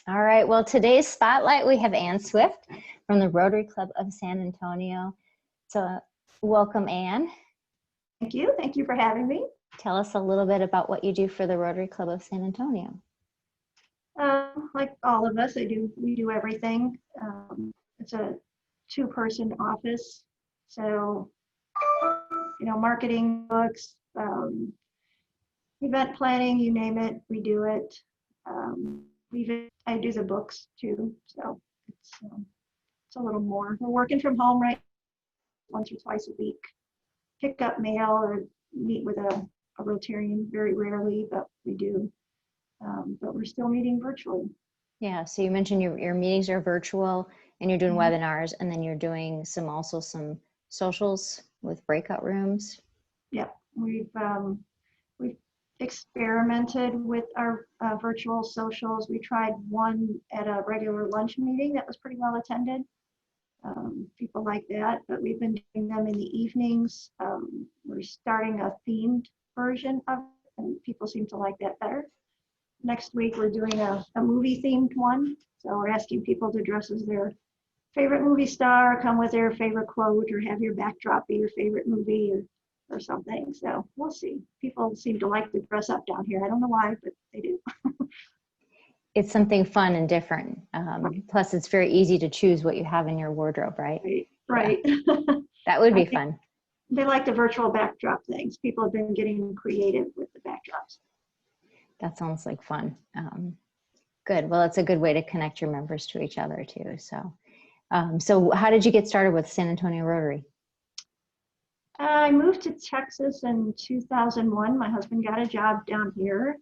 All right, well, today's spotlight, we have Ann Swift from the Rotary Club of San Antonio. So welcome, Ann. Thank you. Thank you for having me. Tell us a little bit about what you do for the Rotary Club of San Antonio. Like all of us, we do everything. It's a two-person office. So, marketing, books, event planning, you name it, we do it. I do the books too, so it's a little more. We're working from home right once or twice a week. Pick up mail or meet with a Rotarian very rarely, but we do. But we're still meeting virtually. Yeah, so you mentioned your meetings are virtual and you're doing webinars, and then you're doing some socials with breakout rooms. Yep, we've experimented with our virtual socials. We tried one at a regular lunch meeting that was pretty well attended. People like that, but we've been doing them in the evenings. We're starting a themed version of it, and people seem to like that better. Next week, we're doing a movie themed one. So we're asking people to dress as their favorite movie star, come with their favorite quote, or have your backdrop be your favorite movie or something. So we'll see. People seem to like to dress up down here. I don't know why, but they do. It's something fun and different. Plus, it's very easy to choose what you have in your wardrobe, right? Right. Yeah. That would be fun. They like the virtual backdrop things. People have been getting creative with the backdrops. That sounds like fun. Good. Well, it's a good way to connect your members to each other too. So how did you get started with San Antonio Rotary? I moved to Texas in 2001. My husband got a job down here.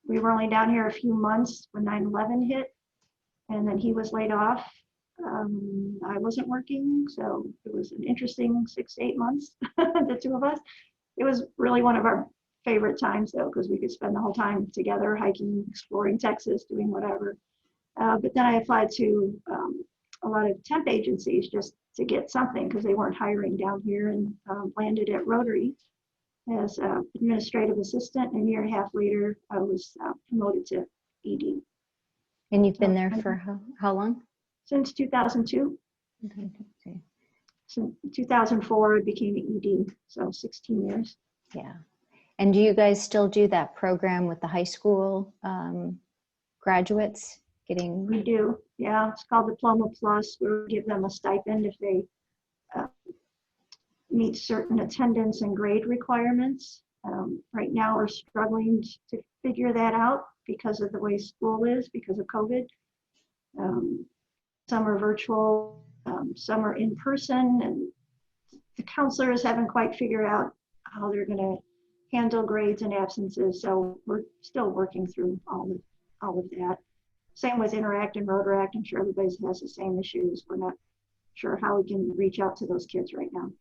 We were only down here a few months when 9/11 hit, and then he was laid off. I wasn't working, so it was an interesting 6 to 8 months, the two of us. It was really one of our favorite times, though, because we could spend the whole time together, hiking, exploring Texas, doing whatever. But then I applied to a lot of temp agencies just to get something because they weren't hiring down here, and landed at Rotary as administrative assistant. And a year and a half later, I was promoted to ED. And you've been there for how long? Since 2002. Okay. Since 2004, I became an ED, so 16 years. Yeah. And do you guys still do that program with the high school graduates getting? We do, yeah. It's called Diploma Plus. We give them a stipend if they meet certain attendance and grade requirements. Right now, we're struggling to figure that out because of the way school is, because of COVID. Some are virtual, some are in person, and the counselors haven't quite figured out how they're going to handle grades and absences. So we're still working through all of that. Same with Interact and Rotaract. I'm sure everybody has the same issues. We're not sure how we can reach out to those kids right now.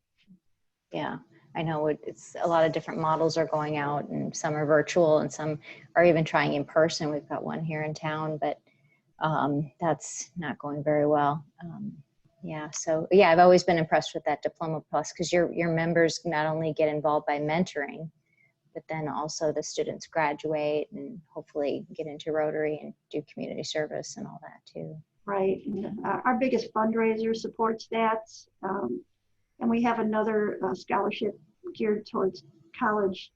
Yeah, I know it's a lot of different models are going out, and some are virtual and some are even trying in person. We've got one here in town, but that's not going very well. I've always been impressed with that Diploma Plus, because your members not only get involved by mentoring, but then also the students graduate and hopefully get into Rotary and do community service and all that too. Right. And, our biggest fundraiser supports that. And we have another scholarship geared towards college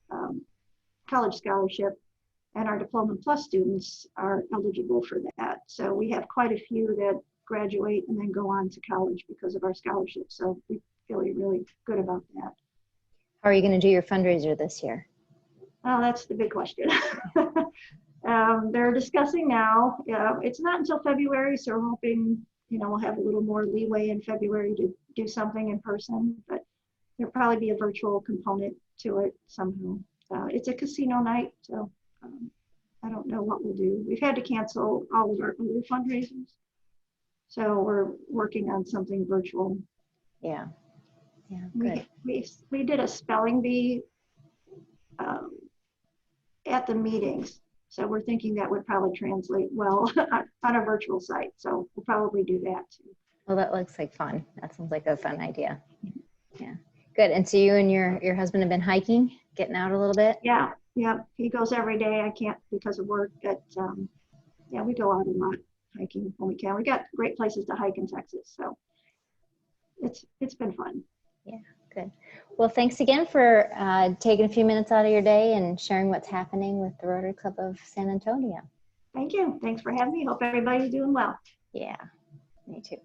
scholarship. And our Diploma Plus students are eligible for that. So we have quite a few that graduate and then go on to college because of our scholarship. So we feel really good about that. How are you going to do your fundraiser this year? Oh, that's the big question. They're discussing now. It's not until February, so we're hoping, we'll have a little more leeway in February to do something in person, but there'll probably be a virtual component to it somehow. It's a casino night, so I don't know what we'll do. We've had to cancel all of our other fundraisers, so we're working on something virtual. Yeah. Good. We did a spelling bee at the meetings, so we're thinking that would probably translate well on a virtual site. So we'll probably do that too. Well, that looks like fun. That sounds like a fun idea. Yeah. Good. And so you and your husband have been hiking, getting out a little bit? Yeah. Yeah, he goes every day. I can't because of work, but yeah, we go out a lot hiking when we can. We got great places to hike in Texas, so it's been fun. Yeah, good. Well, thanks again for taking a few minutes out of your day and sharing what's happening with the Rotary Club of San Antonio. Thank you. Thanks for having me. Hope everybody's doing well. Yeah, me too.